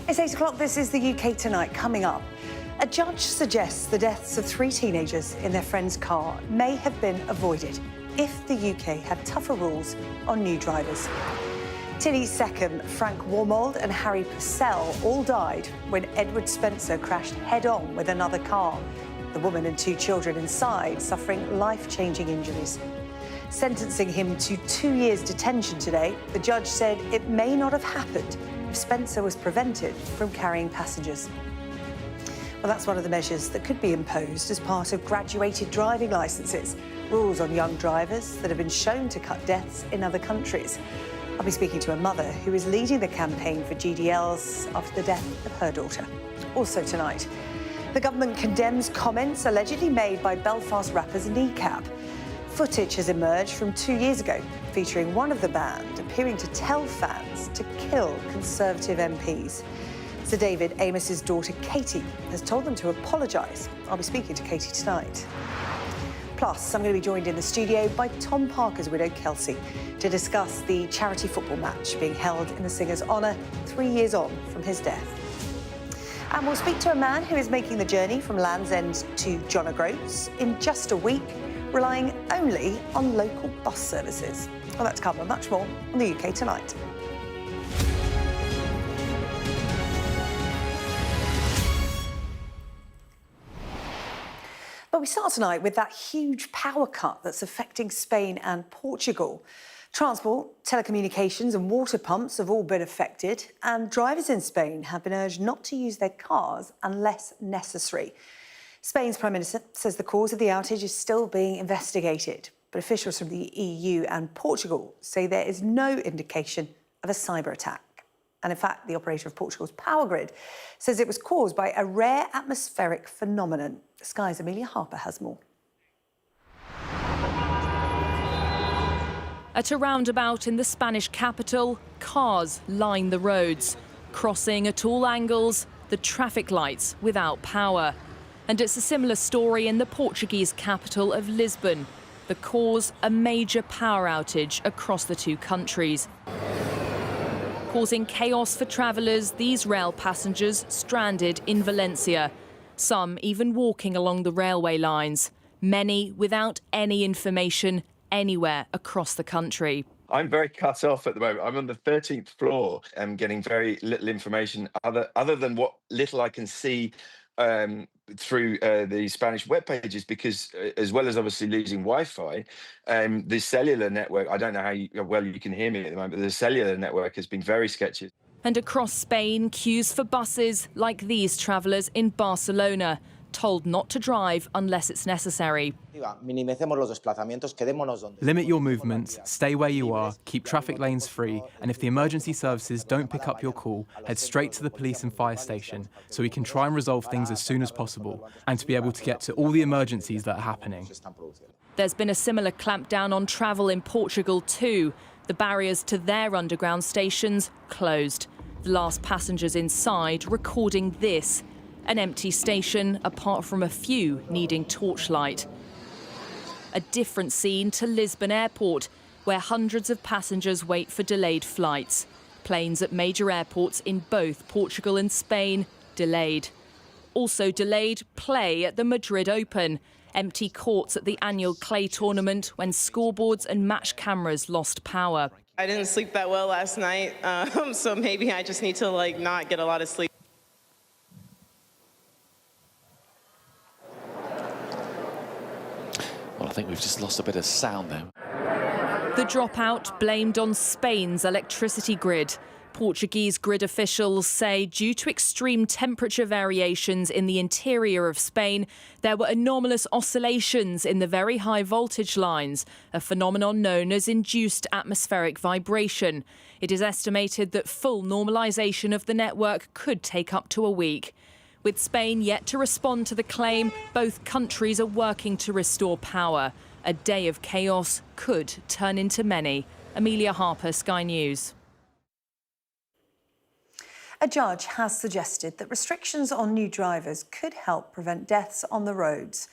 It's 8 o'clock. This is the UK Tonight. Coming up, a judge suggests the deaths of 3 teenagers in their friend's car may have been avoided if the UK had tougher rules on new drivers. Tilly Seckham, Frank Warmold and Harry Purcell all died when Edward Spencer crashed head-on with another car. The woman and 2 children inside suffering life-changing injuries. Sentencing him to 2 years detention today, the judge said it may not have happened if Spencer was prevented from carrying passengers. Well, that's one of the measures that could be imposed as part of graduated driving licences, rules on young drivers that have been shown to cut deaths in other countries. I'll be speaking to a mother who is leading the campaign for GDLs after the death of her daughter. Also tonight, the government condemns comments allegedly made by Belfast rappers Kneecap. Footage has emerged from 2 years ago, featuring one of the band appearing to tell fans to kill Conservative MPs. Sir David Amos's daughter Katie has told them to apologise. I'll be speaking to Katie tonight. Plus, I'm going to be joined in the studio by Tom Parker's widow Kelsey to discuss the charity football match being held in the singer's honour 3 years on from his death. And we'll speak to a man who is making the journey from Land's End to John O'Groats in just a week, relying only on local bus services. Well, that's come and much more on the UK Tonight. But we start tonight with that huge power cut that's affecting Spain and Portugal. Transport, telecommunications and water pumps have all been affected, and drivers in Spain have been urged not to use their cars unless necessary. Spain's Prime Minister says the cause of the outage is still being investigated, but officials from the EU and Portugal say there is no indication of a cyber attack. And in fact, the operator of Portugal's power grid says it was caused by a rare atmospheric phenomenon. Sky's Amelia Harper has more. At a roundabout in the Spanish capital, cars line the roads, crossing at all angles, the traffic lights without power. And it's a similar story in the Portuguese capital of Lisbon. The cause, a major power outage across the 2 countries. Causing chaos for travellers, these rail passengers stranded in Valencia. Some even walking along the railway lines. Many without any information anywhere across the country. I'm very cut off at the moment. I'm on the 13th floor and getting very little information other than what little I can see through the Spanish web pages, because as well as obviously losing Wi-Fi, the cellular network, I don't know how well you can hear me at the moment, but the cellular network has been very sketchy. And across Spain, queues for buses like these travellers in Barcelona, told not to drive unless it's necessary. Limit your movements, stay where you are, keep traffic lanes free, and if the emergency services don't pick up your call, head straight to the police and fire station so we can try and resolve things as soon as possible and to be able to get to all the emergencies that are happening. There's been a similar clampdown on travel in Portugal too. The barriers to their underground stations closed. The last passengers inside recording this. An empty station, apart from a few needing torchlight. A different scene to Lisbon Airport, where hundreds of passengers wait for delayed flights. Planes at major airports in both Portugal and Spain delayed. Also delayed, play at the Madrid Open. Empty courts at the annual clay tournament when scoreboards and match cameras lost power. I didn't sleep that well last night, so maybe I just need to not get a lot of sleep. Well, I think we've just lost a bit of sound there. The dropout blamed on Spain's electricity grid. Portuguese grid officials say due to extreme temperature variations in the interior of Spain, there were anomalous oscillations in the very high voltage lines, a phenomenon known as induced atmospheric vibration. It is estimated that full normalisation of the network could take up to a week. With Spain yet to respond to the claim, both countries are working to restore power. A day of chaos could turn into many. Amelia Harper, Sky News. A judge has suggested that restrictions on new drivers could help prevent deaths on the roads.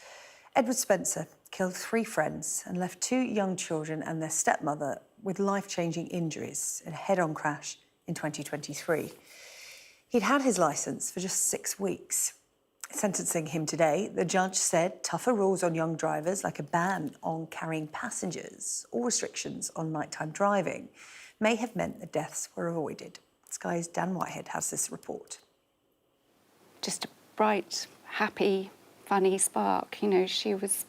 Edward Spencer killed 3 friends and left 2 young children and their stepmother with life-changing injuries in a head-on crash in 2023. He'd had his licence for just 6 weeks. Sentencing him today, the judge said tougher rules on young drivers, like a ban on carrying passengers or restrictions on nighttime driving, may have meant the deaths were avoided. Sky's Dan Whitehead has this report. Just a bright, happy, funny spark. You know, she was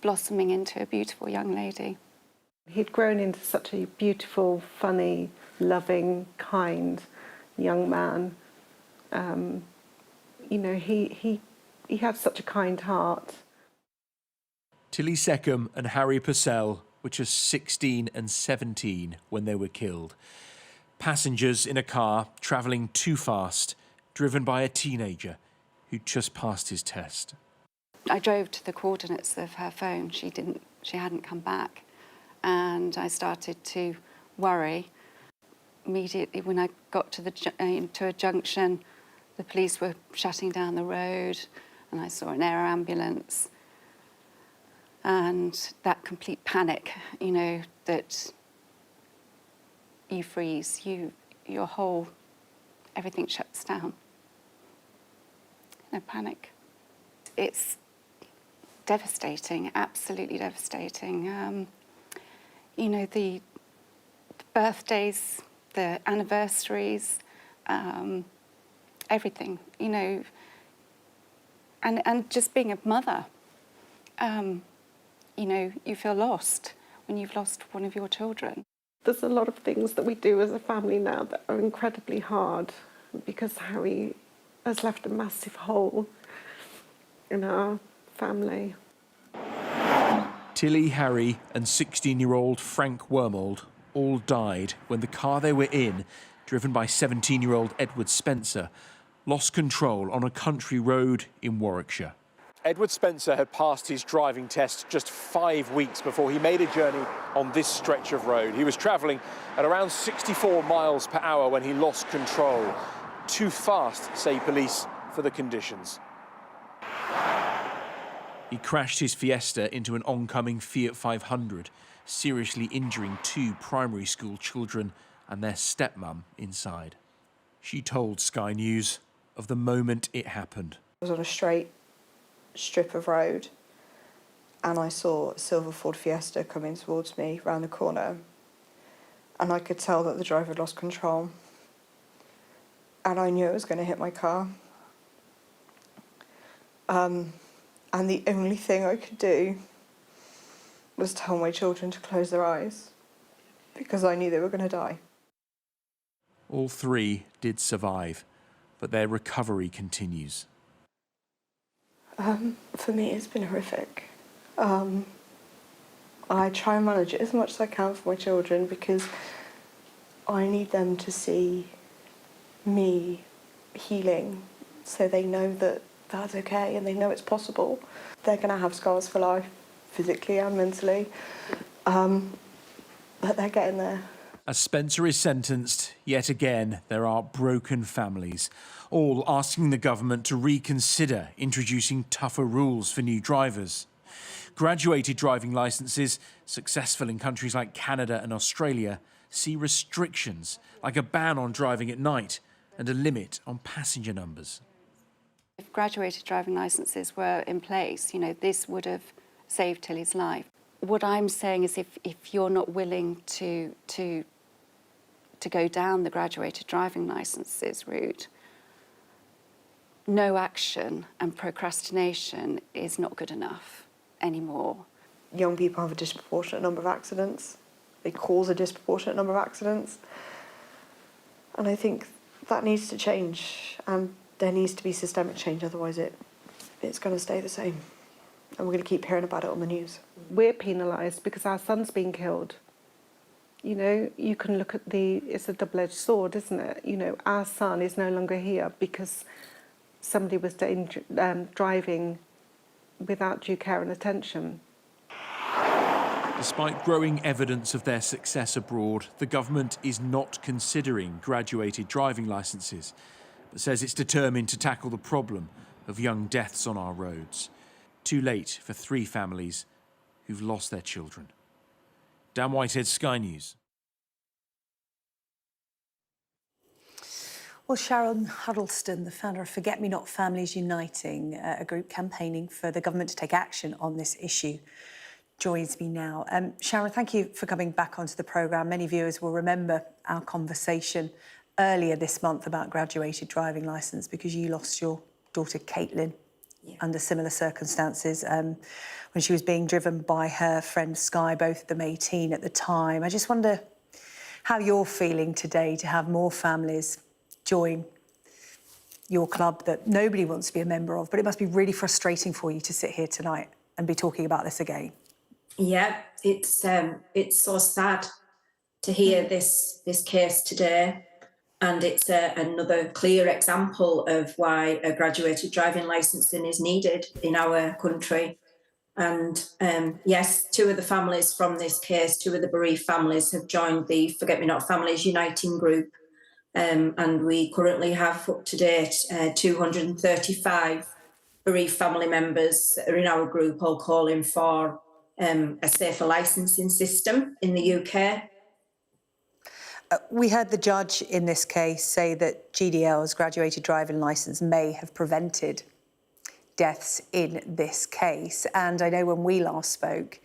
blossoming into a beautiful young lady. He'd grown into such a beautiful, funny, loving, kind young man. You know, he had such a kind heart. Tilly Seckham and Harry Purcell were just 16 and 17 when they were killed. Passengers in a car travelling too fast, driven by a teenager who'd just passed his test. I drove to the coordinates of her phone. She hadn't come back. And I started to worry. Immediately when I got to a junction, the police were shutting down the road and I saw an air ambulance. And that complete panic, you know, that you freeze, your whole, everything shuts down. No panic. It's devastating, absolutely devastating. You know, the birthdays, the anniversaries, everything, you know, and just being a mother, you know, you feel lost when you've lost one of your children. There's a lot of things that we do as a family now that are incredibly hard because Harry has left a massive hole in our family. Tilly, Harry and 16-year-old Frank Wormold all died when the car they were in, driven by 17-year-old Edward Spencer, lost control on a country road in Warwickshire. Edward Spencer had passed his driving test just 5 weeks before he made a journey on this stretch of road. He was travelling at around 64 miles per hour when he lost control. Too fast, say police, for the conditions. He crashed his Fiesta into an oncoming Fiat 500, seriously injuring 2 primary school children and their stepmum inside. She told Sky News of the moment it happened. I was on a straight strip of road and I saw a silver Ford Fiesta coming towards me round the corner and I could tell that the driver had lost control and I knew it was going to hit my car. And the only thing I could do was tell my children to close their eyes because I knew they were going to die. All 3 did survive, but their recovery continues. For me, it's been horrific. I try and manage it as much as I can for my children because I need them to see me healing so they know that that's okay and they know it's possible. They're going to have scars for life, physically and mentally, but they're getting there. As Spencer is sentenced, yet again there are broken families, all asking the government to reconsider introducing tougher rules for new drivers. Graduated driving licences, successful in countries like Canada and Australia, see restrictions like a ban on driving at night and a limit on passenger numbers. If graduated driving licences were in place, you know, this would have saved Tilly's life. What I'm saying is if you're not willing to go down the graduated driving licences route, no action and procrastination is not good enough anymore. Young people have a disproportionate number of accidents. They cause a disproportionate number of accidents. And I think that needs to change. And there needs to be systemic change, otherwise it's going to stay the same. And we're going to keep hearing about it on the news. We're penalised because our son's been killed. You know, you can look at it's a double-edged sword, isn't it? You know, our son is no longer here because somebody was driving without due care and attention. Despite growing evidence of their success abroad, the government is not considering graduated driving licences, but says it's determined to tackle the problem of young deaths on our roads. Too late for 3 families who've lost their children. Dan Whitehead, Sky News. Well, Sharon Huddleston, the founder of Forget Me Not Families Uniting, a group campaigning for the government to take action on this issue, joins me now. Sharon, thank you for coming back onto the programme. Many viewers will remember our conversation earlier this month about graduated driving licence because you lost your daughter Caitlin under similar circumstances when she was being driven by her friend Sky, both of them 18 at the time. I just wonder how you're feeling today to have more families join your club that nobody wants to be a member of, but it must be really frustrating for you to sit here tonight and be talking about this again. Yeah, it's so sad to hear this case today, and it's another clear example of why a graduated driving licensing is needed in our country. And yes, two of the families from this case, two of the bereaved families, have joined the Forget Me Not Families Uniting group. And we currently have up to date 235 bereaved family members that are in our group, all calling for a safer licensing system in the UK. We heard the judge in this case say that GDL's graduated driving licence may have prevented deaths in this case. And I know when we last spoke,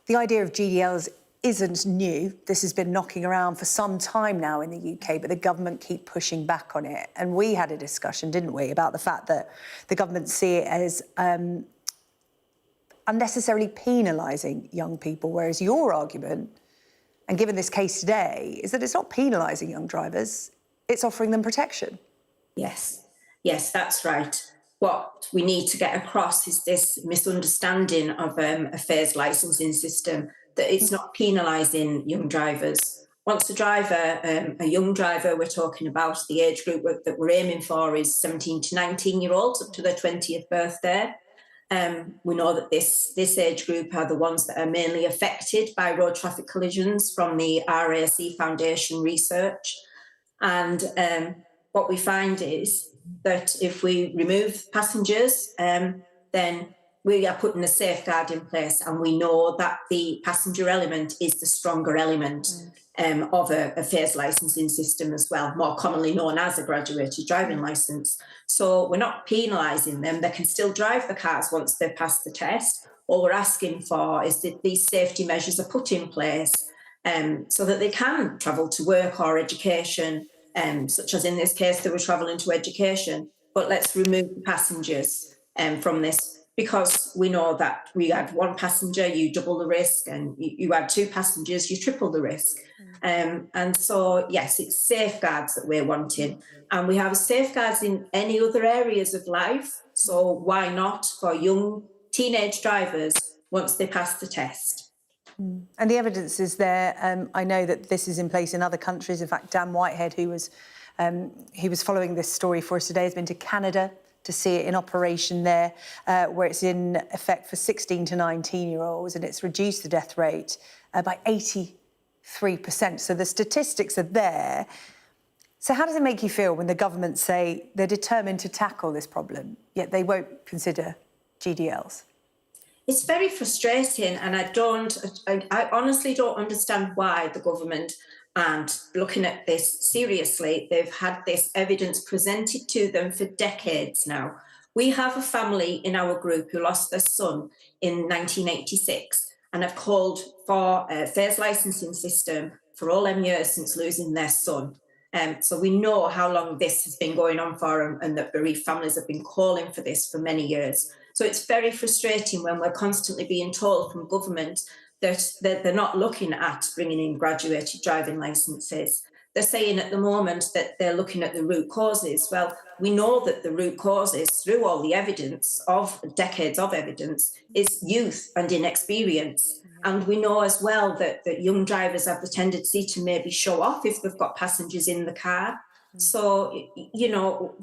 the idea of GDLs isn't new. This has been knocking around for some time now in the UK, but the government keep pushing back on it. And we had a discussion, didn't we, about the fact that the government see it as unnecessarily penalising young people, whereas your argument, and given this case today, is that it's not penalising young drivers, it's offering them protection. Yes, that's right. What we need to get across is this misunderstanding of a phased licensing system, that it's not penalising young drivers. Once a young driver, we're talking about the age group that we're aiming for is 17 to 19-year-olds up to their 20th birthday. We know that this age group are the ones that are mainly affected by road traffic collisions from the RAC Foundation research. And what we find is that if we remove passengers, then we are putting a safeguard in place, and we know that the passenger element is the stronger element of a phased licensing system as well, more commonly known as a graduated driving licence. So we're not penalising them. They can still drive the cars once they've passed the test. All we're asking for is that these safety measures are put in place so that they can travel to work or education, such as in this case, they were travelling to education. But let's remove the passengers from this, because we know that we had one passenger, you double the risk, and you had two passengers, you triple the risk. And so, yes, it's safeguards that we're wanting. And we have safeguards in any other areas of life. So why not for young teenage drivers once they pass the test? And the evidence is there. I know that this is in place in other countries. In fact, Dan Whitehead, who was following this story for us today, has been to Canada to see it in operation there, where it's in effect for 16 to 19-year-olds, and it's reduced the death rate by 83%. So the statistics are there. So how does it make you feel when the government say they're determined to tackle this problem, yet they won't consider GDLs? It's very frustrating, and I honestly don't understand why the government aren't looking at this seriously. They've had this evidence presented to them for decades now. We have a family in our group who lost their son in 1986 and have called for a phased licensing system for all them years since losing their son. So we know how long this has been going on for, and that bereaved families have been calling for this for many years. So it's very frustrating when we're constantly being told from government that they're not looking at bringing in graduated driving licences. They're saying at the moment that they're looking at the root causes. Well, we know that the root causes, through all the evidence of decades of evidence, is youth and inexperience. And we know as well that young drivers have the tendency to maybe show off if they've got passengers in the car. So, you know,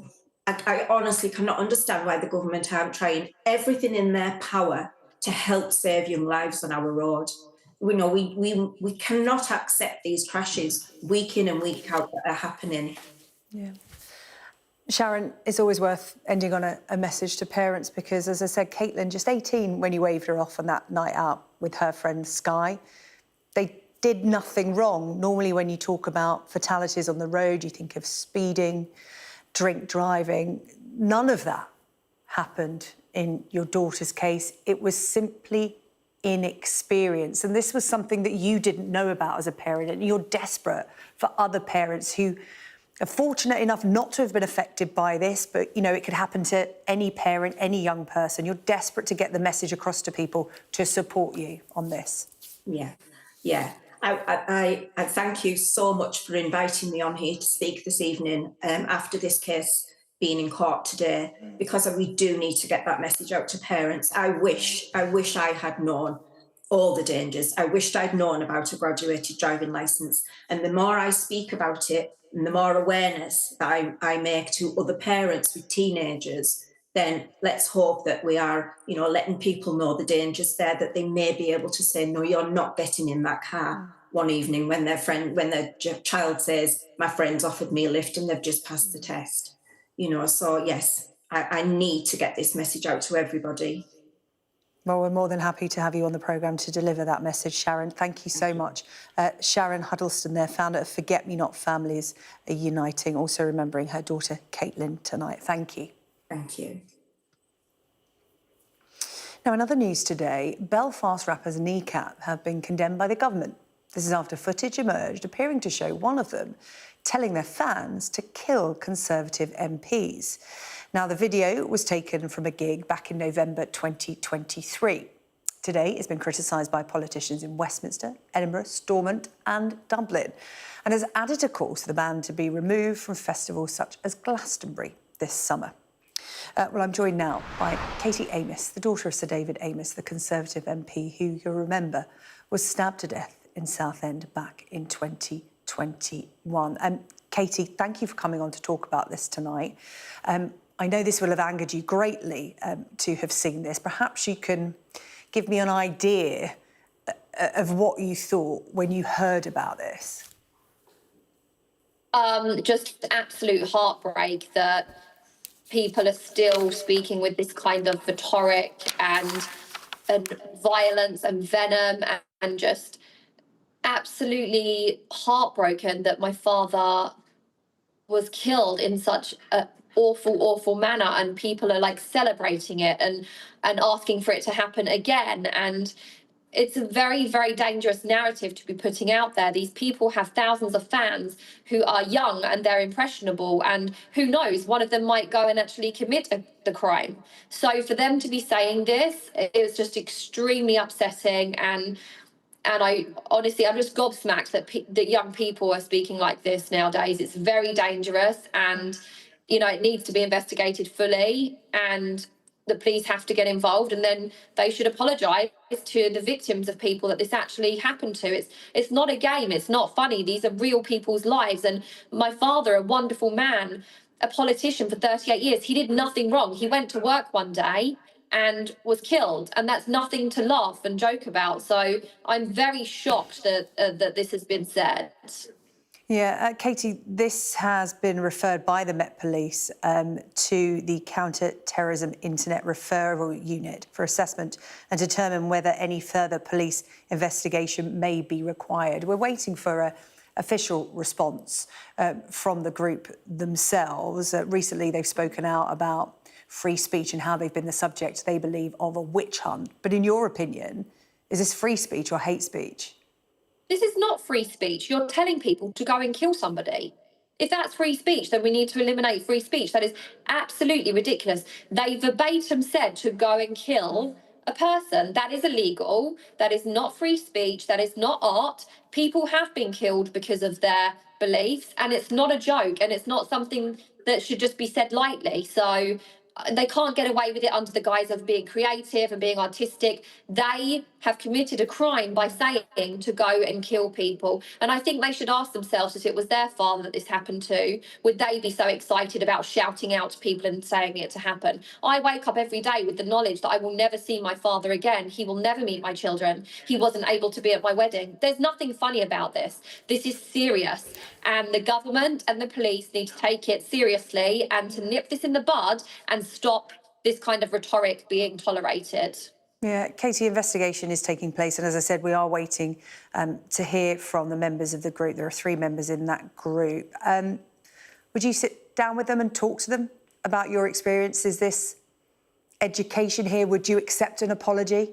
I honestly cannot understand why the government aren't trying everything in their power to help save young lives on our road. We know we cannot accept these crashes week in and week out that are happening. Yeah. Sharon, it's always worth ending on a message to parents because, as I said, Caitlin, just 18 when you waved her off on that night out with her friend Sky, they did nothing wrong. Normally, when you talk about fatalities on the road, you think of speeding, drink driving. None of that happened in your daughter's case. It was simply inexperience. And this was something that you didn't know about as a parent, and you're desperate for other parents who are fortunate enough not to have been affected by this, but, you know, it could happen to any parent, any young person. You're desperate to get the message across to people to support you on this. Yeah, yeah. I thank you so much for inviting me on here to speak this evening after this case being in court today, because we do need to get that message out to parents. I wish I had known all the dangers. I wished I'd known about a graduated driving licence. And the more I speak about it, and the more awareness that I make to other parents with teenagers, then let's hope that we are, you know, letting people know the dangers there, that they may be able to say, no, you're not getting in that car one evening when their child says, my friend's offered me a lift and they've just passed the test. You know, so yes, I need to get this message out to everybody. Well, we're more than happy to have you on the programme to deliver that message, Sharon. Thank you so much. Sharon Huddleston there, founder of Forget Me Not Families Are Uniting, also remembering her daughter, Caitlin, tonight. Thank you. Thank you. Now, in other news today, Belfast rappers Kneecap have been condemned by the government. This is after footage emerged appearing to show one of them telling their fans to kill Conservative MPs. Now, the video was taken from a gig back in November 2023. Today, it's been criticised by politicians in Westminster, Edinburgh, Stormont and Dublin, and has added a call to the band to be removed from festivals such as Glastonbury this summer. Well, I'm joined now by Katie Amos, the daughter of Sir David Amos, the Conservative MP who, you'll remember, was stabbed to death in Southend back in 2021. Katie, thank you for coming on to talk about this tonight. I know this will have angered you greatly to have seen this. Perhaps you can give me an idea of what you thought when you heard about this. Just absolute heartbreak that people are still speaking with this kind of rhetoric and violence and venom, and just absolutely heartbroken that my father was killed in such an awful manner, and people are like celebrating it and asking for it to happen again. And it's a very, very dangerous narrative to be putting out there. These people have thousands of fans who are young and they're impressionable, and who knows, one of them might go and actually commit the crime. So for them to be saying this, it was just extremely upsetting. And I honestly, I'm just gobsmacked that young people are speaking like this nowadays. It's very dangerous, and, you know, it needs to be investigated fully, and the police have to get involved, and then they should apologise to the victims of people that this actually happened to. It's not a game. It's not funny. These are real people's lives. And my father, a wonderful man, a politician for 38 years, he did nothing wrong. He went to work one day and was killed, and that's nothing to laugh and joke about. So I'm very shocked that this has been said. Yeah, Katie, this has been referred by the Met Police to the Counter-Terrorism Internet Referral Unit for assessment and determine whether any further police investigation may be required. We're waiting for an official response from the group themselves. Recently, they've spoken out about free speech and how they've been the subject, they believe, of a witch hunt. But in your opinion, is this free speech or hate speech? This is not free speech. You're telling people to go and kill somebody. If that's free speech, then we need to eliminate free speech. That is absolutely ridiculous. They verbatim said to go and kill a person. That is illegal. That is not free speech. That is not art. People have been killed because of their beliefs, and it's not a joke, and it's not something that should just be said lightly. So they can't get away with it under the guise of being creative and being artistic. They have committed a crime by saying to go and kill people. And I think they should ask themselves, if it was their father that this happened to, would they be so excited about shouting out to people and saying it to happen? I wake up every day with the knowledge that I will never see my father again. He will never meet my children. He wasn't able to be at my wedding. There's nothing funny about this. This is serious. And the government and the police need to take it seriously and to nip this in the bud and stop this kind of rhetoric being tolerated. Yeah, Katie, investigation is taking place, and as I said, we are waiting to hear from the members of the group. There are 3 members in that group. Would you sit down with them and talk to them about your experience? Is this education here? Would you accept an apology?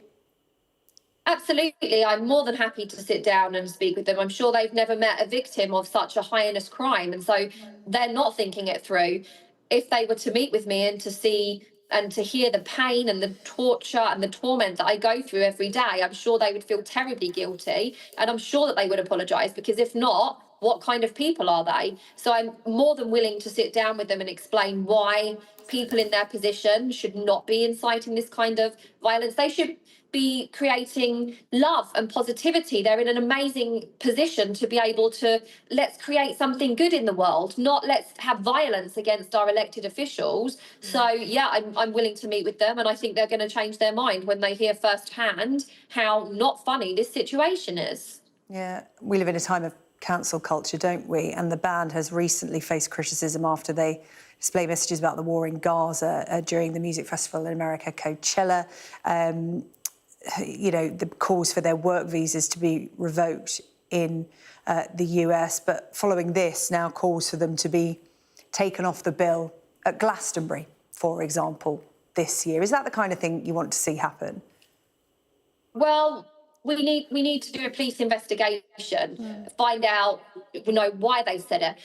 Absolutely. I'm more than happy to sit down and speak with them. I'm sure they've never met a victim of such a heinous crime, and so they're not thinking it through. If they were to meet with me and to see and to hear the pain and the torture and the torment that I go through every day, I'm sure they would feel terribly guilty, and I'm sure that they would apologise, because if not, what kind of people are they? So I'm more than willing to sit down with them and explain why people in their position should not be inciting this kind of violence. They should be creating love and positivity. They're in an amazing position to be able to, let's create something good in the world, not let's have violence against our elected officials. So yeah, I'm willing to meet with them, and I think they're going to change their mind when they hear firsthand how not funny this situation is. Yeah, we live in a time of cancel culture, don't we? And the band has recently faced criticism after they display messages about the war in Gaza during the music festival in America, Coachella. You know, the calls for their work visas to be revoked in the US, but following this, now calls for them to be taken off the bill at Glastonbury, for example, this year. Is that the kind of thing you want to see happen? Well, we need to do a police investigation, find out, you know, why they said it.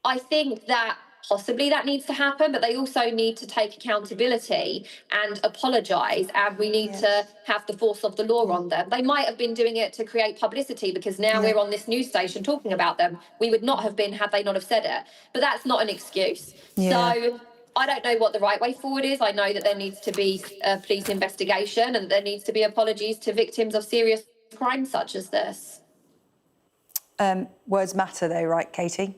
I think that possibly that needs to happen, but they also need to take accountability and apologise, and we need to have the force of the law on them. They might have been doing it to create publicity because now we're on this news station talking about them. We would not have been had they not have said it, but that's not an excuse. So I don't know what the right way forward is. I know that there needs to be a police investigation, and there needs to be apologies to victims of serious crimes such as this. Words matter though, right, Katie?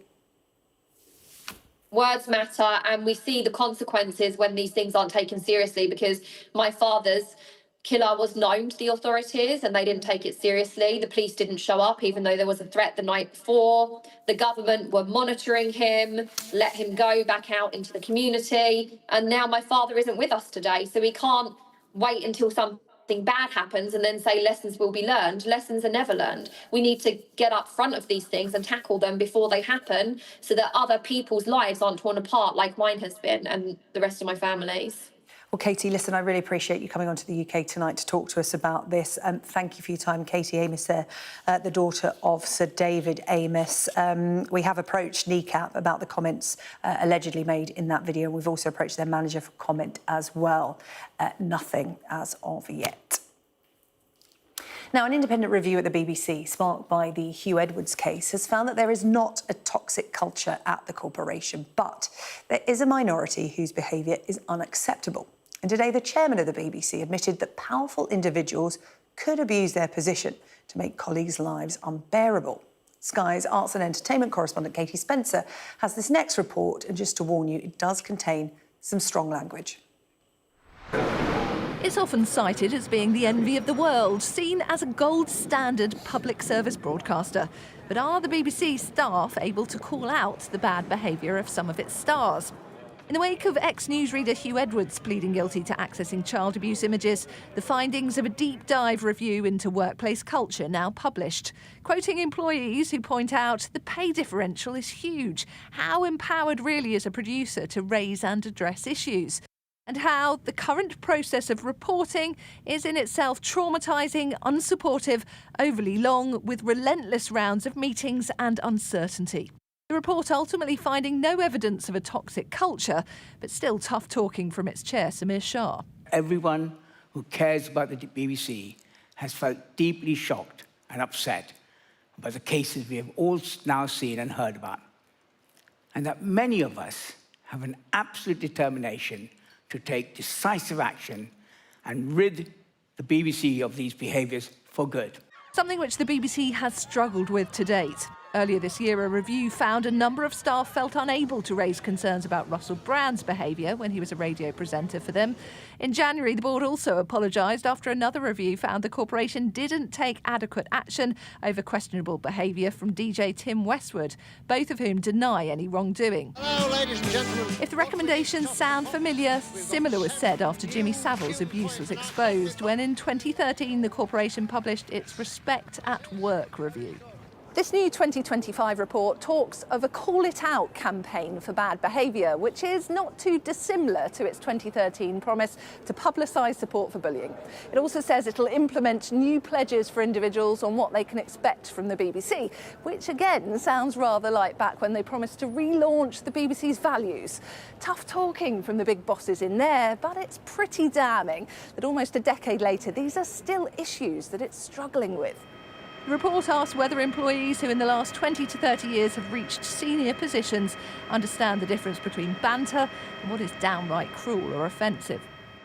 Words matter, and we see the consequences when these things aren't taken seriously, because my father's killer was known to the authorities and they didn't take it seriously. The police didn't show up even though there was a threat the night before. The government were monitoring him, let him go back out into the community, and now my father isn't with us today, so we can't wait until something bad happens and then say lessons will be learned. Lessons are never learned. We need to get up front of these things and tackle them before they happen, so that other people's lives aren't torn apart like mine has been and the rest of my family's. Well, Katie, listen, I really appreciate you coming onto the UK tonight to talk to us about this. Thank you for your time. Katie Amos there, the daughter of Sir David Amos. We have approached NECAP about the comments allegedly made in that video. We've also approached their manager for comment as well. Nothing as of yet. Now, an independent review at the BBC, sparked by the Hugh Edwards case, has found that there is not a toxic culture at the corporation, but there is a minority whose behaviour is unacceptable. And today, the chairman of the BBC admitted that powerful individuals could abuse their position to make colleagues' lives unbearable. Sky's arts and entertainment correspondent Katie Spencer has this next report, and just to warn you, it does contain some strong language. It's often cited as being the envy of the world, seen as a gold standard public service broadcaster. But are the BBC staff able to call out the bad behaviour of some of its stars? In the wake of ex-newsreader Hugh Edwards pleading guilty to accessing child abuse images, the findings of a deep dive review into workplace culture now published. Quoting employees who point out the pay differential is huge. How empowered really is a producer to raise and address issues? And how the current process of reporting is in itself traumatising, unsupportive, overly long, with relentless rounds of meetings and uncertainty. The report ultimately finding no evidence of a toxic culture, but still tough talking from its chair, Samir Shah. Everyone who cares about the BBC has felt deeply shocked and upset by the cases we have all now seen and heard about. And that many of us have an absolute determination to take decisive action and rid the BBC of these behaviours for good. Something which the BBC has struggled with to date. Earlier this year, a review found a number of staff felt unable to raise concerns about Russell Brand's behaviour when he was a radio presenter for them. In January, the board also apologised after another review found the corporation didn't take adequate action over questionable behaviour from DJ Tim Westwood, both of whom deny any wrongdoing. Hello, ladies and gentlemen. If the recommendations sound familiar, similar was said after Jimmy Savile's abuse was exposed when in 2013 the corporation published its Respect at Work review. This new 2025 report talks of a Call It Out campaign for bad behaviour, which is not too dissimilar to its 2013 promise to publicise support for bullying. It also says it'll implement new pledges for individuals on what they can expect from the BBC, which again sounds rather like back when they promised to relaunch the BBC's values. Tough talking from the big bosses in there, but it's pretty damning that almost a decade later these are still issues that it's struggling with. The report asks whether employees who in the last 20 to 30 years have reached senior positions understand the difference between banter and what is downright cruel or offensive.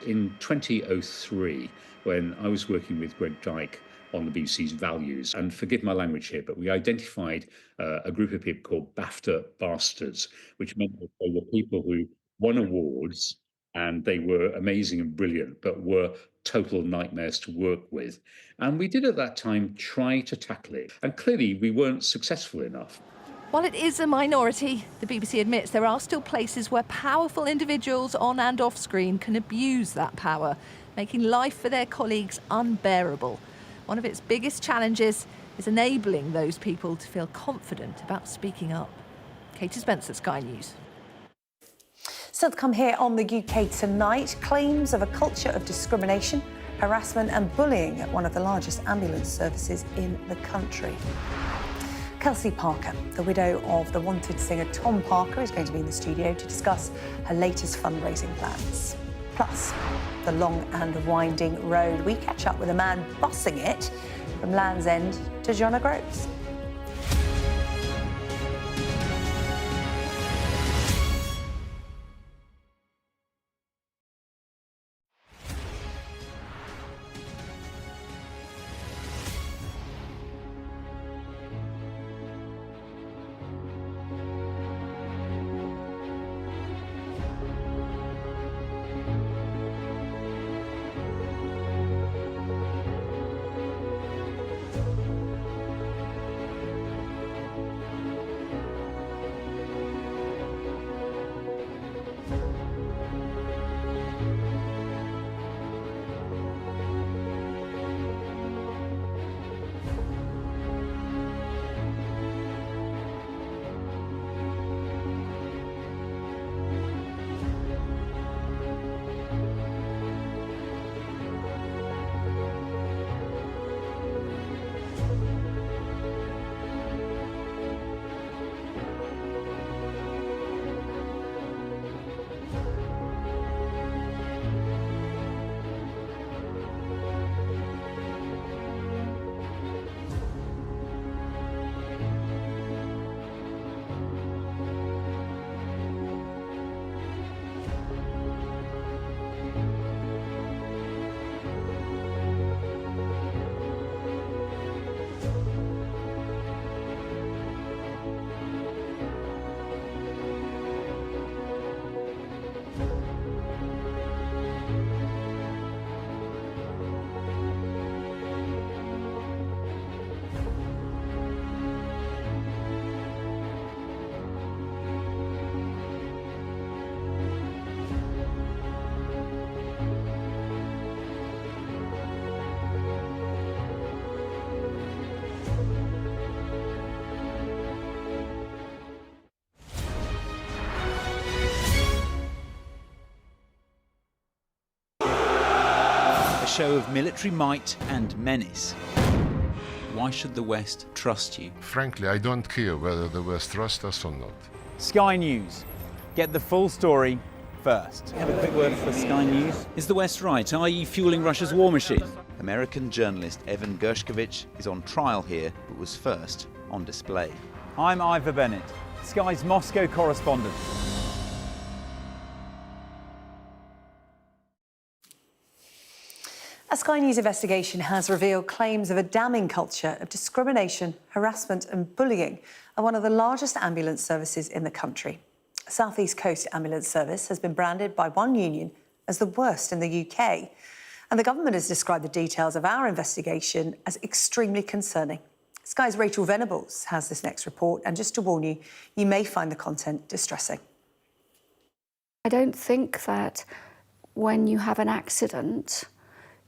In 2003, when I was working with Greg Dyke on the BBC's values, and forgive my language here, but we identified a group of people called BAFTA bastards, which meant that they were people who won awards and they were amazing and brilliant, but were total nightmares to work with. And we did at that time try to tackle it. And clearly we weren't successful enough. While it is a minority, the BBC admits there are still places where powerful individuals on and off screen can abuse that power, making life for their colleagues unbearable. One of its biggest challenges is enabling those people to feel confident about speaking up. Katie Spencer, Sky News. Still to come here on the UK Tonight, claims of a culture of discrimination, harassment and bullying at one of the largest ambulance services in the country. Kelsey Parker, the widow of the wanted singer Tom Parker, is going to be in the studio to discuss her latest fundraising plans. Plus, the long and winding road. We catch up with a man bossing it from Land's End to John O'Groats. Show of military might and menace. Why should the West trust you? Frankly, I don't care whether the West trusts us or not. Sky News. Get the full story first. Have a quick word for Sky News. Is the West right? Are you fueling Russia's war machine? American journalist Evan Gershkovich is on trial here, but was first on display. I'm Ivor Bennett, Sky's Moscow correspondent. A Sky News investigation has revealed claims of a damning culture of discrimination, harassment and bullying at one of the largest ambulance services in the country. South East Coast Ambulance Service has been branded by one union as the worst in the UK. And the government has described the details of our investigation as extremely concerning. Sky's Rachel Venables has this next report, and just to warn you, you may find the content distressing. I don't think that when you have an accident,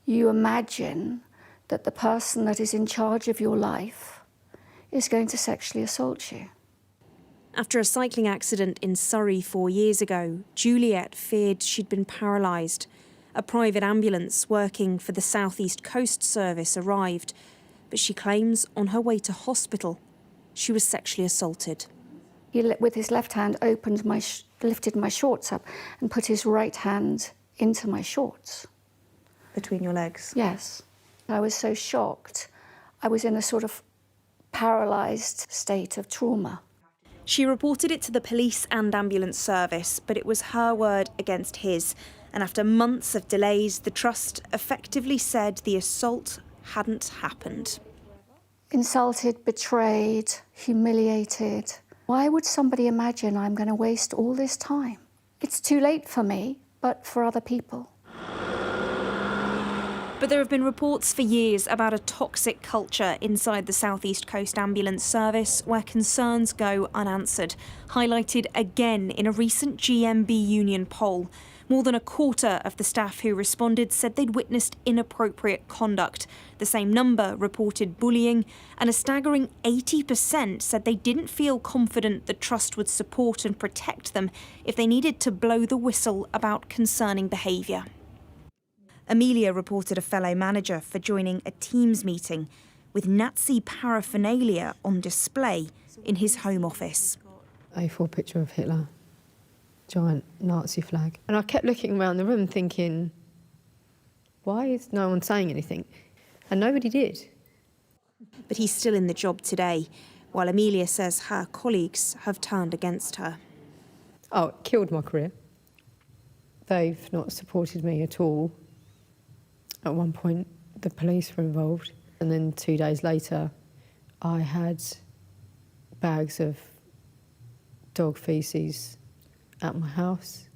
you imagine that the person that is in charge of your life is going to sexually assault you. After a cycling accident in Surrey 4 years ago, Juliet feared she'd been paralysed. A private ambulance working for the South East Coast Service arrived, but she claims on her way to hospital, she was sexually assaulted. He, with his left hand, lifted my shorts up and put his right hand into my shorts. Between your legs? Yes. I was so shocked. I was in a sort of paralysed state of trauma. She reported it to the police and ambulance service, but it was her word against his. And after months of delays, the trust effectively said the assault hadn't happened. Insulted, betrayed, humiliated. Why would somebody imagine I'm going to waste all this time? It's too late for me, but for other people. But there have been reports for years about a toxic culture inside the South East Coast Ambulance Service where concerns go unanswered, highlighted again in a recent GMB union poll. More than a quarter of the staff who responded said they'd witnessed inappropriate conduct. The same number reported bullying, and a staggering 80% said they didn't feel confident the trust would support and protect them if they needed to blow the whistle about concerning behaviour. Amelia reported a fellow manager for joining a Teams meeting with Nazi paraphernalia on display in his home office. A4 picture of Hitler. Giant Nazi flag. And I kept looking around the room thinking, why is no one saying anything? And nobody did. But he's still in the job today, while Amelia says her colleagues have turned against her. Oh, it killed my career. They've not supported me at all. At one point, the police were involved. And then 2 days later, I had bags of dog faeces at my house.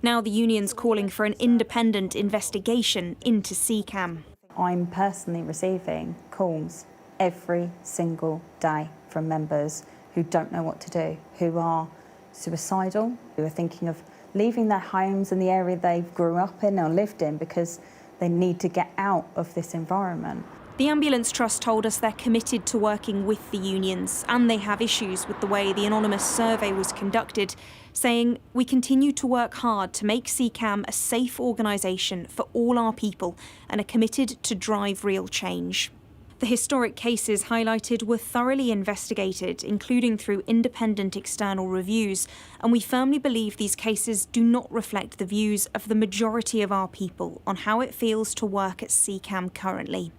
Now the union's calling for an independent investigation into CCAM. I'm personally receiving calls every single day from members who don't know what to do, who are suicidal, who are thinking of leaving their homes and the area they grew up in or lived in because they need to get out of this environment. The Ambulance Trust told us they're committed to working with the unions, and they have issues with the way the anonymous survey was conducted, saying, "We continue to work hard to make CCAM a safe organisation for all our people and are committed to drive real change." The historic cases highlighted were thoroughly investigated, including through independent external reviews, and we firmly believe these cases do not reflect the views of the majority of our people on how it feels to work at CCAM currently.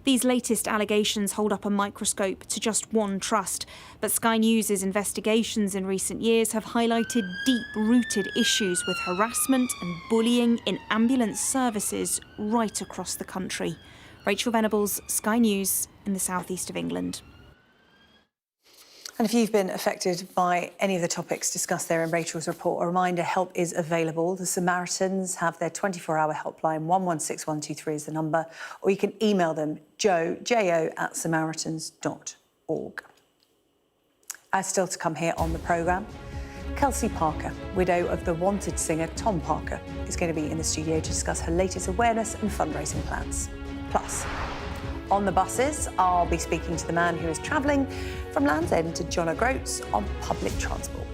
These latest allegations hold up a microscope to just one trust, but Sky News' investigations in recent years have highlighted deep-rooted issues with harassment and bullying in ambulance services right across the country. Rachel Venables, Sky News in the southeast of England. And if you've been affected by any of the topics discussed there in Rachel's report, a reminder, help is available. The Samaritans have their 24-hour helpline, 116123 is the number, or you can email them, jo@samaritans.org. Still to come here on the programme, Kelsey Parker, widow of the wanted singer Tom Parker, is going to be in the studio to discuss her latest awareness and fundraising plans. Plus, on the buses, I'll be speaking to the man who is travelling from Land's End to John O'Groats on public transport.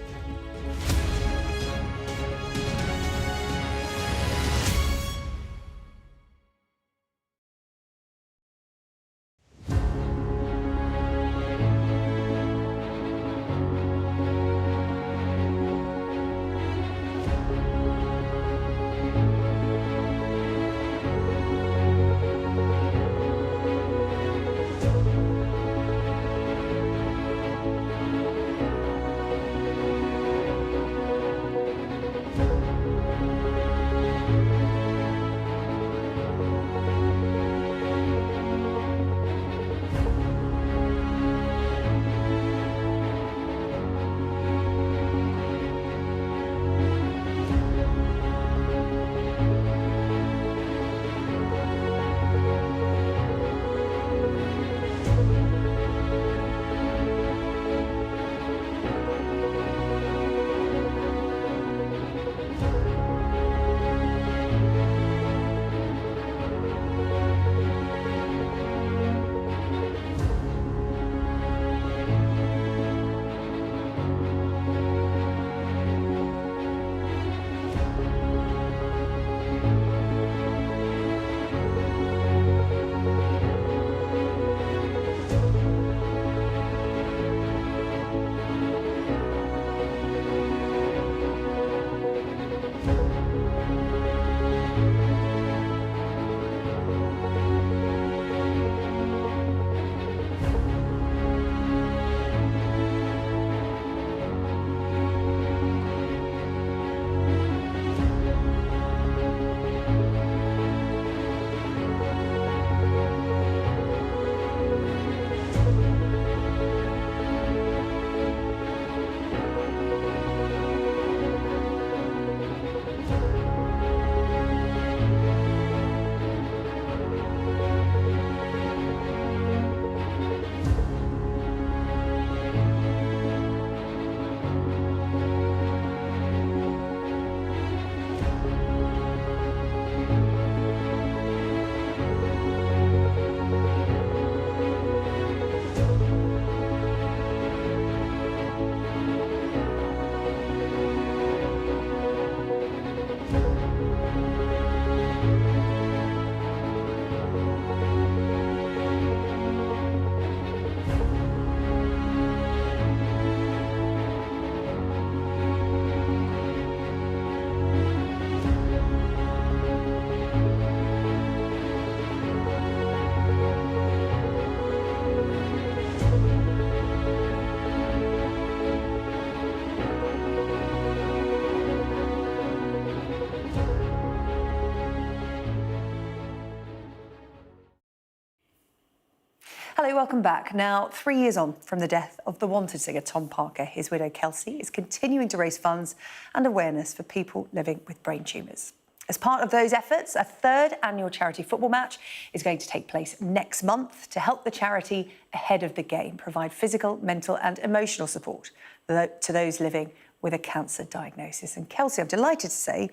welcome back. Now, 3 years on from the death of the wanted singer Tom Parker, his widow Kelsey is continuing to raise funds and awareness for people living with brain tumours. As part of those efforts, a third annual charity football match is going to take place next month to help the charity ahead of the game provide physical, mental and emotional support to those living with a cancer diagnosis. And Kelsey, I'm delighted to say,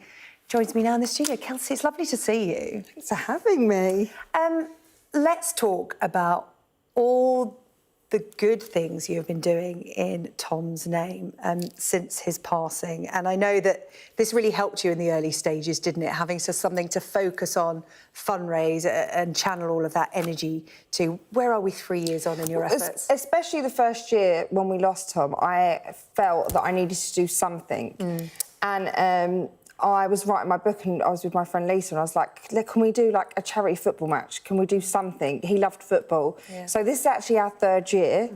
joins me now in the studio. Kelsey, it's lovely to see you. Thanks for having me. Let's talk about all the good things you have been doing in Tom's name since his passing. And I know that this really helped you in the early stages, didn't it? Having something to focus on, fundraise and channel all of that energy to. Where are we 3 years on in your efforts? Especially the first year when we lost Tom, I felt that I needed to do something. And I was writing my book and I was with my friend Lisa and I was like, can we do like a charity football match? Can we do something? He loved football. Yeah. So this is actually our third year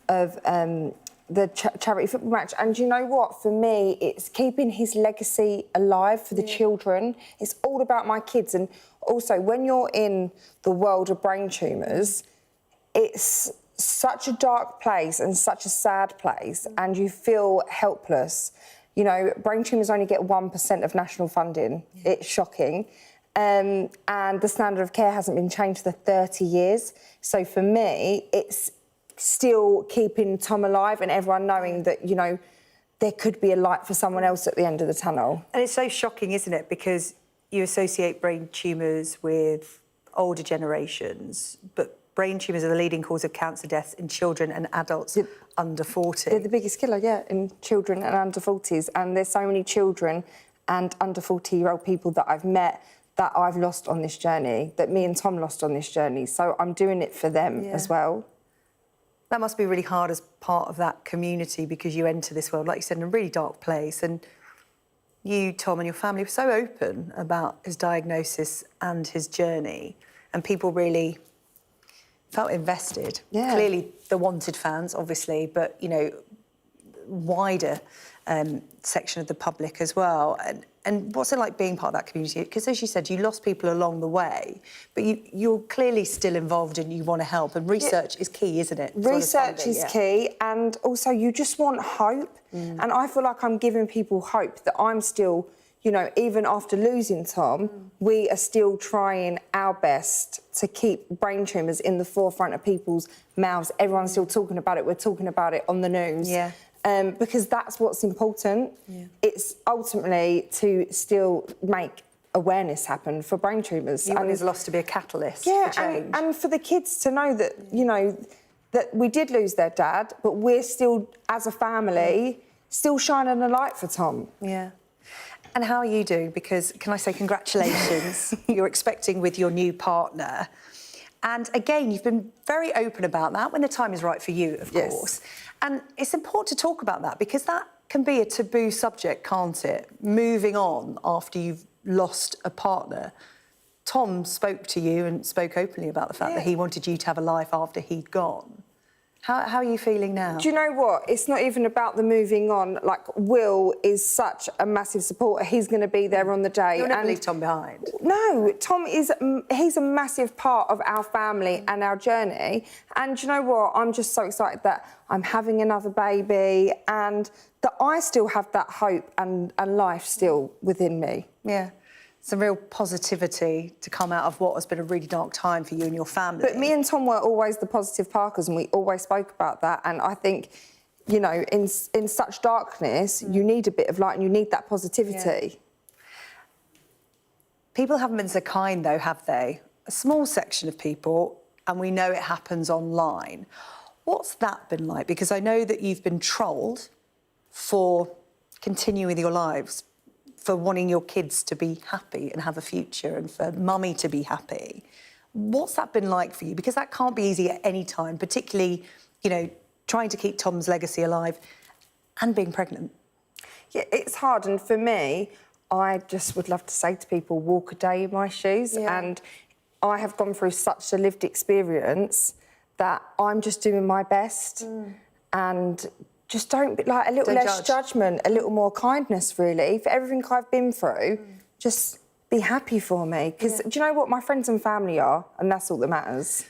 of the charity football match. And you know what? For me, it's keeping his legacy alive for the children. It's all about my kids. And also, when you're in the world of brain tumours, it's such a dark place and such a sad place and you feel helpless. You know, brain tumours only get 1% of national funding. Yeah. It's shocking. And the standard of care hasn't been changed for 30 years. So for me, it's still keeping Tom alive and everyone knowing that, you know, there could be a light for someone else at the end of the tunnel. And it's so shocking, isn't it? Because you associate brain tumours with older generations, but brain tumours are the leading cause of cancer deaths in children and adults under 40. They're the biggest killer, in children and under 40s. And there's so many children and under 40-year-old people that I've met that I've lost on this journey, that me and Tom lost on this journey. So I'm doing it for them as well. That must be really hard as part of that community because you enter this world, like you said, in a really dark place. And you, Tom, and your family were so open about his diagnosis and his journey. And people really felt invested. Yeah. Clearly the wanted fans, obviously, but, you know, wider section of the public as well. And what's it like being part of that community? Because, as you said, you lost people along the way, but you're clearly still involved and you want to help. And research is key, isn't it? Research is key. And also you just want hope. And I feel like I'm giving people hope that I'm still, you know, even after losing Tom, we are still trying our best to keep brain tumours in the forefront of people's mouths. Everyone's still talking about it. We're talking about it on the news. Yeah. Because that's what's important. Yeah. It's ultimately to still make awareness happen for brain tumours. You want his loss to be a catalyst for change. And for the kids to know that, you know, that we did lose their dad, but we're still, as a family, still shining a light for Tom. Yeah. And how are you doing? Because, can I say congratulations? You're expecting with your new partner. And again, you've been very open about that when the time is right for you, of course. And it's important to talk about that because that can be a taboo subject, can't it? Moving on after you've lost a partner. Tom spoke to you and spoke openly about the fact that he wanted you to have a life after he'd gone. How are you feeling now? Do you know what? It's not even about the moving on. Like, Will is such a massive supporter. He's going to be there on the day. You'll never leave Tom behind. No, Tom is... He's a massive part of our family and our journey. And do you know what? I'm just so excited that I'm having another baby and that I still have that hope and life still within me. Yeah. Some real positivity to come out of what has been a really dark time for you and your family. But me and Tom were always the positive Parkers and we always spoke about that. And I think, you know, in such darkness, you need a bit of light and you need that positivity. Yeah. People haven't been so kind, though, have they? A small section of people, and we know it happens online. What's that been like? Because I know that you've been trolled for continuing with your lives, for wanting your kids to be happy and have a future and for mummy to be happy. What's that been like for you? Because that can't be easy at any time, particularly, you know, trying to keep Tom's legacy alive and being pregnant. Yeah, it's hard. And for me, I just would love to say to people, walk a day in my shoes. Yeah. And I have gone through such a lived experience that I'm just doing my best and just don't be like a little less judgment, a little more kindness, really, for everything I've been through. Just be happy for me. Because do you know what? My friends and family are, and that's all that matters.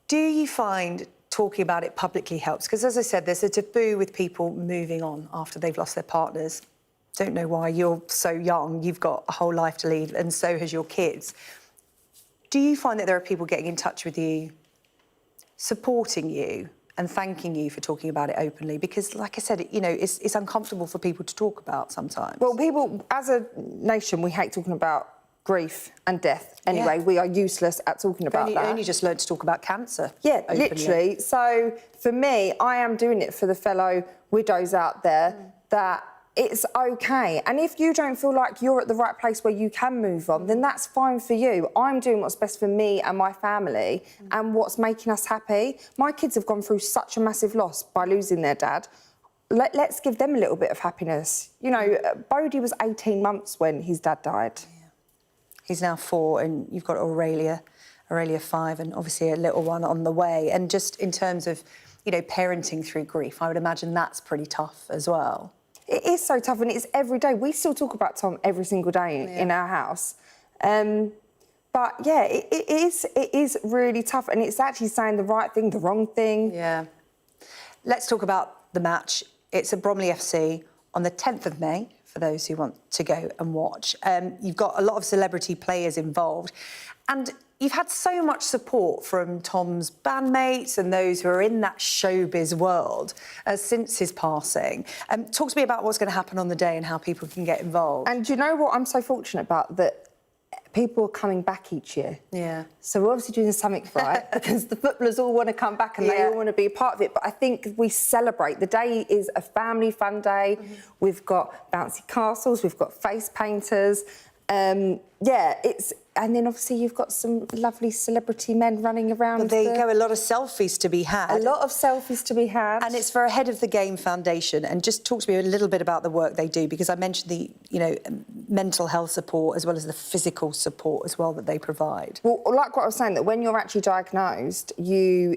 Do you find talking about it publicly helps? Because, as I said, there's a taboo with people moving on after they've lost their partners. Don't know why. You're so young, you've got a whole life to lead, and so has your kids. Do you find that there are people getting in touch with you, supporting you and thanking you for talking about it openly? Because, like I said, you know, it's uncomfortable for people to talk about sometimes. Well, people, as a nation, we hate talking about grief and death anyway. We are useless at talking about that. Only just learned to talk about cancer. Yeah, openly. literally. So for me, I am doing it for the fellow widows out there that it's okay. And if you don't feel like you're at the right place where you can move on, then that's fine for you. I'm doing what's best for me and my family and what's making us happy. My kids have gone through such a massive loss by losing their dad. Let's give them a little bit of happiness. You know, Bodie was 18 months when his dad died. He's now 4, and you've got Aurelia 5, and obviously a little one on the way. And just in terms of, you know, parenting through grief, I would imagine that's pretty tough as well. It is so tough, and it's every day. We still talk about Tom every single day in our house. But yeah, it is really tough, and it's actually saying the right thing, the wrong thing. Yeah. Let's talk about the match. It's at Bromley FC on the 10th of May, for those who want to go and watch. You've got a lot of celebrity players involved, and you've had so much support from Tom's bandmates and those who are in that showbiz world since his passing. Talk to me about what's going to happen on the day and how people can get involved. And do you know what I'm so fortunate about? That people are coming back each year. Yeah. So we're obviously doing something right because the footballers all want to come back and they all want to be a part of it. But I think we celebrate. The day is a family fun day. We've got bouncy castles. We've got face painters. Yeah, and then obviously you've got some lovely celebrity men running around. Well, there you go, a lot of selfies to be had. A lot of selfies to be had. And it's for Ahead of the Game Foundation. And just talk to me a little bit about the work they do, because I mentioned the, you know, mental health support as well as the physical support as well that they provide. Well, like what I was saying, that when you're actually diagnosed, the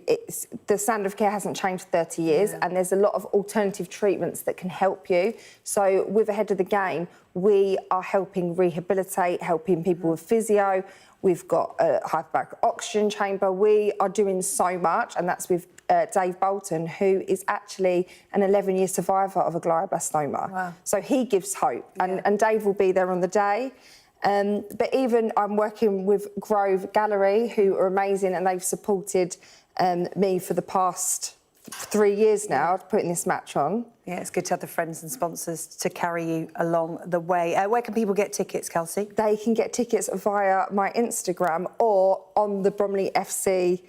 standard of care hasn't changed for 30 years, and there's a lot of alternative treatments that can help you. So with Ahead of the Game, we are helping rehabilitate, helping people with physio. We've got a hyperbaric oxygen chamber. We are doing so much, and that's with Dave Bolton, who is actually an 11-year survivor of a glioblastoma. Wow. So he gives hope, and Dave will be there on the day. But even I'm working with Grove Gallery, who are amazing, and they've supported me for the past 3 years now, putting this match on. Yeah, it's good to have the friends and sponsors to carry you along the way. Where can people get tickets, Kelsey? They can get tickets via my Instagram or on the Bromley FC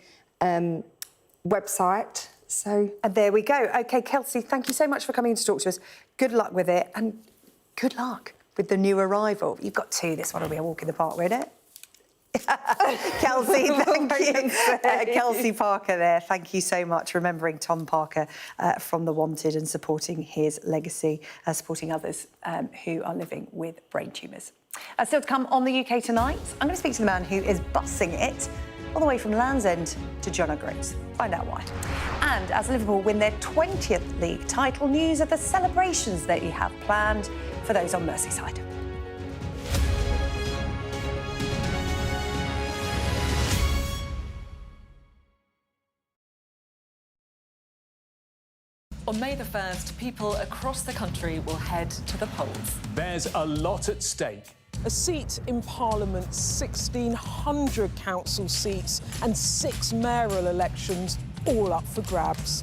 website. So and there we go. OK, Kelsey, thank you so much for coming in to talk to us. Good luck with it, and good luck with the new arrival. You've got 2. This one will be a walk in the park, won't it? Kelsey, thank you. Kelsey Parker there, thank you so much, remembering Tom Parker from The Wanted and supporting his legacy, supporting others who are living with brain tumours. Still to come on the UK Tonight, I'm going to speak to the man who is bussing it all the way from Land's End to John O'Groats. Find out why. And as Liverpool win their 20th league title, news of the celebrations that you have planned for those on Merseyside. On May the 1st, people across the country will head to the polls. There's a lot at stake. A seat in Parliament, 1,600 council seats and 6 mayoral elections, all up for grabs.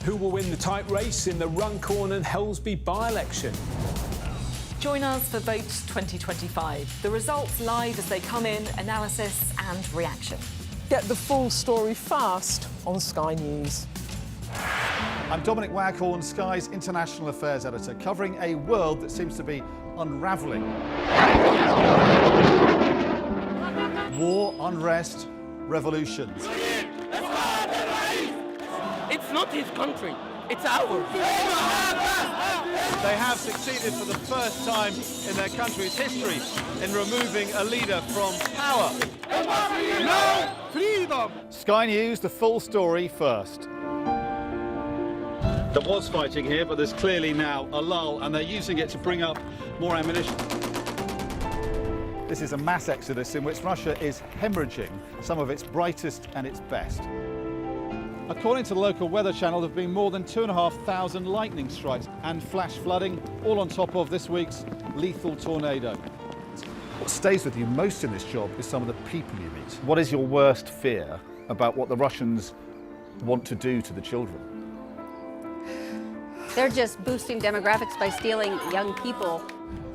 Who will win the tight race in the Runcorn and Helsby by-election? Join us for Vote 2025. The results live as they come in, analysis and reaction. Get the full story fast on Sky News. I'm Dominic Waghorn, Sky's International Affairs Editor, covering a world that seems to be unravelling. War, unrest, revolutions. It's not his country, it's ours. They have succeeded for the first time in their country's history in removing a leader from power. No freedom! Sky News, the full story first. There was fighting here, but there's clearly now a lull, and they're using it to bring up more ammunition. This is a mass exodus in which Russia is hemorrhaging some of its brightest and its best. According to the local weather channel, there have been more than 2,500 lightning strikes and flash flooding, all on top of this week's lethal tornado. What stays with you most in this job is some of the people you meet. What is your worst fear about what the Russians want to do to the children? They're just boosting demographics by stealing young people.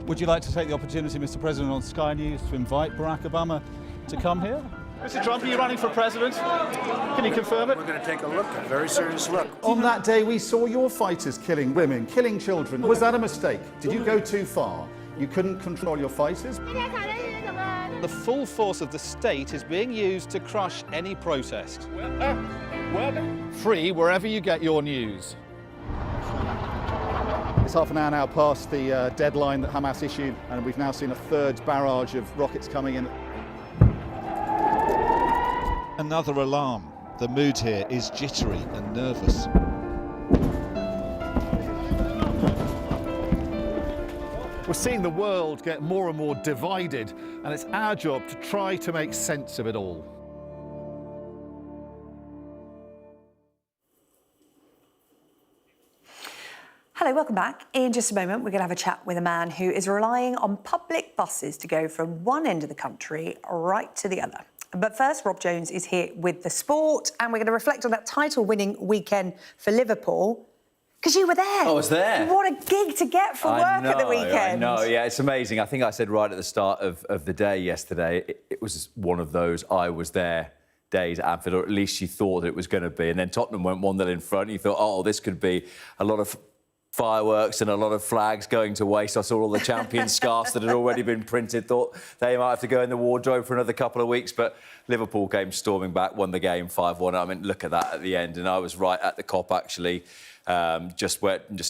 Would you like to take the opportunity, Mr. President, on Sky News to invite Barack Obama to come here? Mr. Trump, are you running for president? Can you confirm it? We're going to take a look, a very serious look. On that day, we saw your fighters killing women, killing children. Was that a mistake? Did you go too far? You couldn't control your fighters? The full force of the state is being used to crush any protest. Free wherever you get your news. It's half an hour now past the deadline that Hamas issued, and we've now seen a third barrage of rockets coming in. Another alarm. The mood here is jittery and nervous. We're seeing the world get more and more divided, and it's our job to try to make sense of it all. Hello, welcome back. In just a moment, we're going to have a chat with a man who is relying on public buses to go from one end of the country right to the other. But first, Rob Jones is here with the sport, and we're going to reflect on that title-winning weekend for Liverpool. Because you were there. I was there. What a gig to get for work at the weekend. I know, yeah, it's amazing. I think I said right at the start of the day yesterday, it was one of those I was there days at Anfield, or at least you thought it was going to be. And then Tottenham went 1-0 in front. You thought, oh, this could be a lot of fireworks and a lot of flags going to waste. I saw all the champion scarves that had already been printed. Thought they might have to go in the wardrobe for another couple of weeks. But Liverpool came storming back, won the game 5-1. I mean, look at that at the end. And I was right at the Kop, actually, just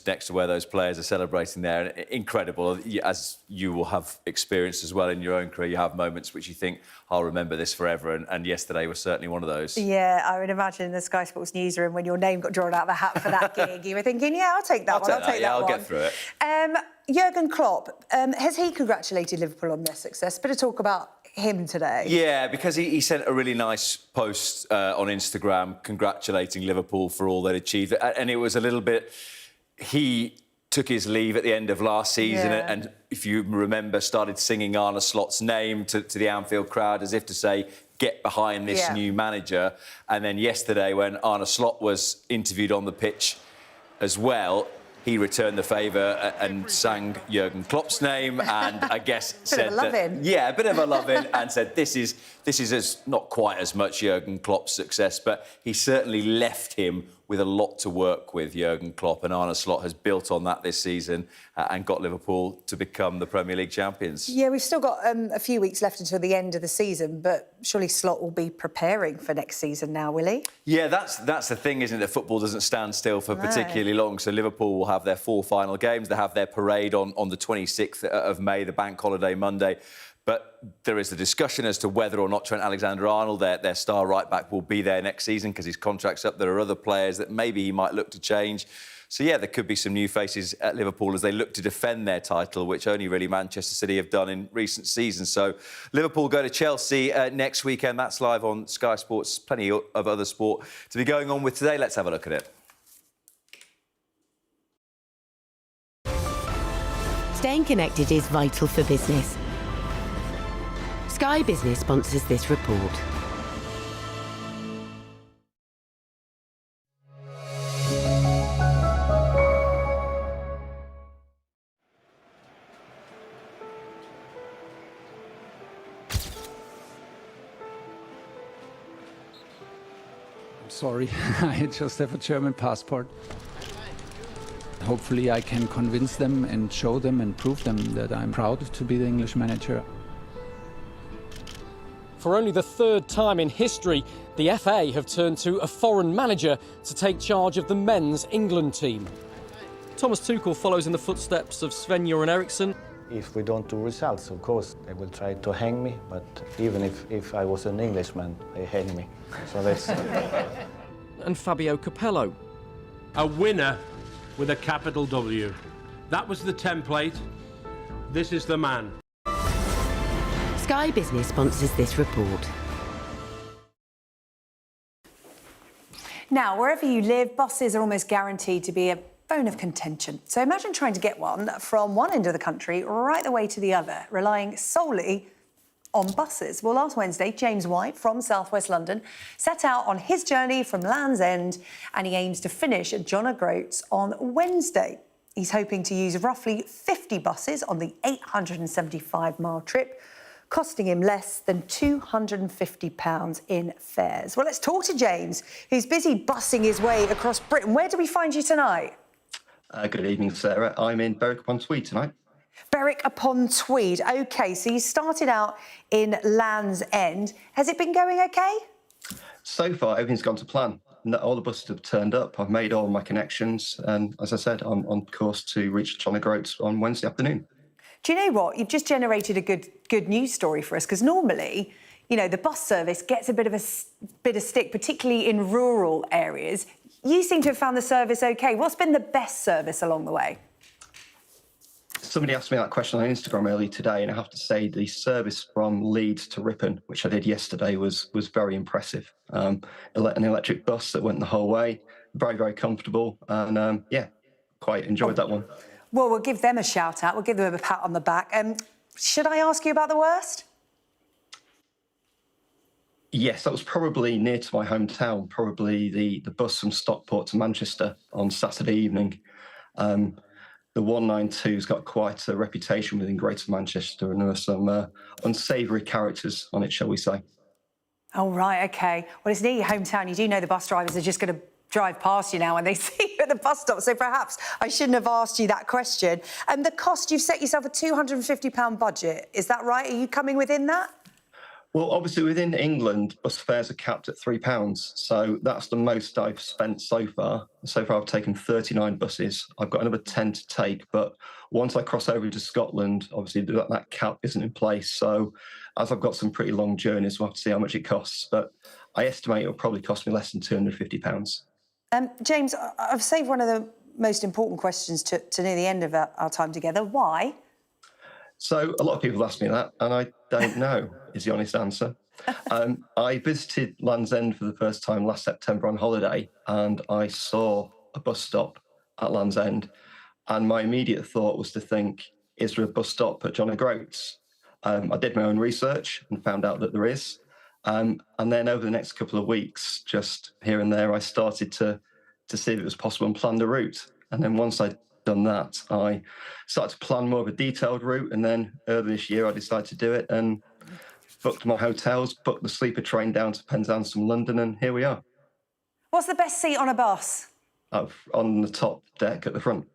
next to where those players are celebrating there. And incredible, as you will have experienced as well in your own career. You have moments which you think, I'll remember this forever. And yesterday was certainly one of those. Yeah, I would imagine in the Sky Sports newsroom, when your name got drawn out of the hat for that gig, you were thinking, yeah, I'll take that one. I'll get through it. Jurgen Klopp, has he congratulated Liverpool on their success? Bit of talk about him today. Yeah, because he sent a really nice post on Instagram congratulating Liverpool for all they'd achieved. And it was a little bit... He took his leave at the end of last season and, if you remember, started singing Arne Slot's name to the Anfield crowd as if to say, get behind this new manager. And then yesterday, when Arne Slot was interviewed on the pitch as well, he returned the favour and sang Jurgen Klopp's name, and I guess said a bit of a love-in, and said this is not quite as much Jurgen Klopp's success, but he certainly left him with a lot to work with, Jurgen Klopp, and Arne Slot has built on that this season and got Liverpool to become the Premier League champions. Yeah, we've still got a few weeks left until the end of the season, but surely Slot will be preparing for next season now, will he? Yeah, that's the thing, isn't it? That football doesn't stand still for particularly long. So Liverpool will have their 4 final games. They have their parade on the 26th of May, the bank holiday Monday. But there is the discussion as to whether or not Trent Alexander-Arnold, their star right-back, will be there next season because his contract's up. There are other players that maybe he might look to change. So, yeah, there could be some new faces at Liverpool as they look to defend their title, which only really Manchester City have done in recent seasons. So Liverpool go to Chelsea next weekend. That's live on Sky Sports. Plenty of other sport to be going on with today. Let's have a look at it. Staying connected is vital for business. Sky Business sponsors this report. I'm sorry, I just have a German passport. Hopefully I can convince them and show them and prove them that I'm proud to be the English manager. For only the 3rd time in history, the FA have turned to a foreign manager to take charge of the men's England team. Thomas Tuchel follows in the footsteps of Sven-Göran Eriksson. If we don't do results, of course, they will try to hang me, but even if I was an Englishman, they hang me. So that's... And Fabio Capello. A winner with a capital W. That was the template. This is the man. Sky Business sponsors this report. Now, wherever you live, buses are almost guaranteed to be a bone of contention. So imagine trying to get one from one end of the country right the way to the other, relying solely on buses. Well, last Wednesday, James White from South West London set out on his journey from Land's End, and he aims to finish at John O'Groats on Wednesday. He's hoping to use roughly 50 buses on the 875-mile trip, costing him less than £250 in fares. Well, let's talk to James, who's busy bussing his way across Britain. Where do we find you tonight? Good evening, Sarah. I'm in Berwick-upon-Tweed tonight. Berwick-upon-Tweed. OK, so you started out in Land's End. Has it been going OK? So far, everything's gone to plan. All the buses have turned up. I've made all my connections. And as I said, I'm on course to reach John O'Groats on Wednesday afternoon. Do you know what? You've just generated a good news story for us, because normally, you know, the bus service gets a bit of stick, particularly in rural areas. You seem to have found the service OK. What's been the best service along the way? Somebody asked me that question on Instagram earlier today, and I have to say the service from Leeds to Ripon, which I did yesterday, was very impressive. An electric bus that went the whole way, very, very comfortable, and yeah, quite enjoyed that one. Well, we'll give them a shout out. We'll give them a pat on the back. Should I ask you about the worst? Yes, that was probably near to my hometown, probably the bus from Stockport to Manchester on Saturday evening. The 192's got quite a reputation within Greater Manchester, and there were some unsavoury characters on it, shall we say. Oh, right, OK. Well, it's near your hometown. You do know the bus drivers are just going to drive past you now when they see you at the bus stop, so perhaps I shouldn't have asked you that question. And the cost, you've set yourself a £250 budget, is that right? Are you coming within that? Well, obviously, within England, bus fares are capped at £3, so that's the most I've spent so far. So far, I've taken 39 buses. I've got another 10 to take, but once I cross over to Scotland, obviously, that cap isn't in place. So as I've got some pretty long journeys, we'll have to see how much it costs, but I estimate it'll probably cost me less than £250. James, I've saved one of the most important questions to near the end of our time together. Why? So a lot of people ask me that, and I don't know, is the honest answer. I visited Land's End for the first time last September on holiday, and I saw a bus stop at Land's End, and my immediate thought was to think, is there a bus stop at John O'Groats? I did my own research and found out that there is. And then over the next couple of weeks, just here and there, I started to see if it was possible and planned a route. And then once I'd done that, I started to plan more of a detailed route. And then earlier this year, I decided to do it and booked my hotels, booked the sleeper train down to Penzance from London, and here we are. What's the best seat on a bus? On the top deck at the front.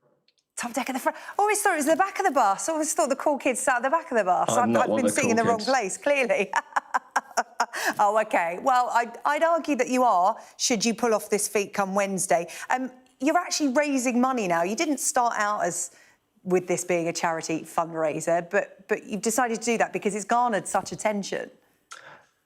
Top deck at the front. I always thought it was the back of the bus. I always thought the cool kids sat at the back of the bus. I've been sitting in the wrong place, clearly. Oh, OK. Well, I'd argue that you are, should you pull off this feat come Wednesday. You're actually raising money now. You didn't start out with this being a charity fundraiser, but you've decided to do that because it's garnered such attention.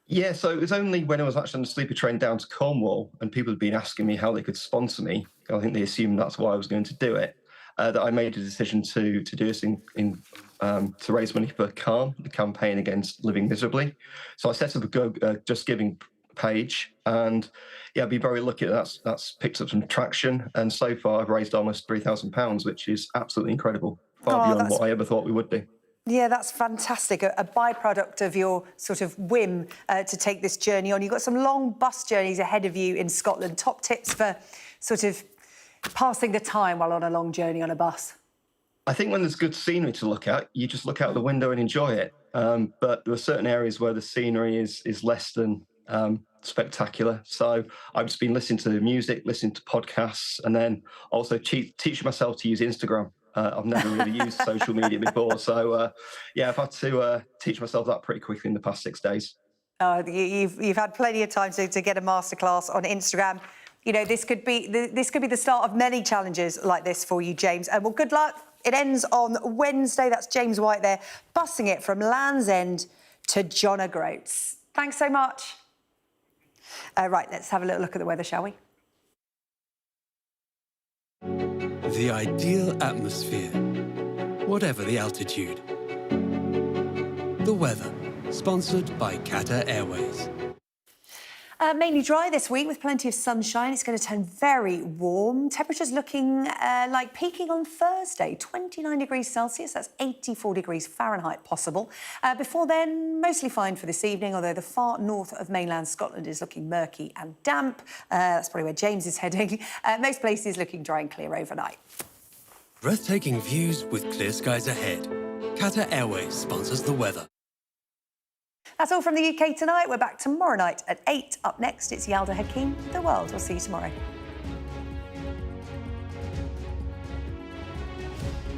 Yeah, so it was only when I was actually on the sleeper train down to Cornwall and people had been asking me how they could sponsor me, I think they assumed that's why I was going to do it, that I made a decision to do this to raise money for CALM, the campaign against living miserably. So I set up a Just Giving page, and yeah, I've been very lucky that's picked up some traction, and so far I've raised almost £3,000, which is absolutely incredible, far beyond what I ever thought we would do. Yeah, that's fantastic. A byproduct of your sort of whim to take this journey on. You've got some long bus journeys ahead of you in Scotland. Top tips for sort of passing the time while on a long journey on a bus? I think when there's good scenery to look at, you just look out the window and enjoy it. But there are certain areas where the scenery is less than spectacular. So I've just been listening to music, listening to podcasts, and then also teaching myself to use Instagram. I've never really used social media before. So, yeah, I've had to teach myself that pretty quickly in the past 6 days. You've had plenty of time to get a masterclass on Instagram. You know, this could be the start of many challenges like this for you, James. And well, good luck. It ends on Wednesday. That's James White there, bussing it from Land's End to John O'Groats. Thanks so much. Right, let's have a little look at the weather, shall we? The ideal atmosphere, whatever the altitude. The weather, sponsored by Qatar Airways. Mainly dry this week with plenty of sunshine. It's going to turn very warm. Temperatures looking like peaking on Thursday, 29 degrees Celsius. That's 84 degrees Fahrenheit possible. Before then, mostly fine for this evening, although the far north of mainland Scotland is looking murky and damp. That's probably where James is heading. Most places looking dry and clear overnight. Breathtaking views with clear skies ahead. Qatar Airways sponsors the weather. That's all from the UK tonight. We're back tomorrow night at 8. Up next, it's Yalda Hakim, The World. We'll see you tomorrow.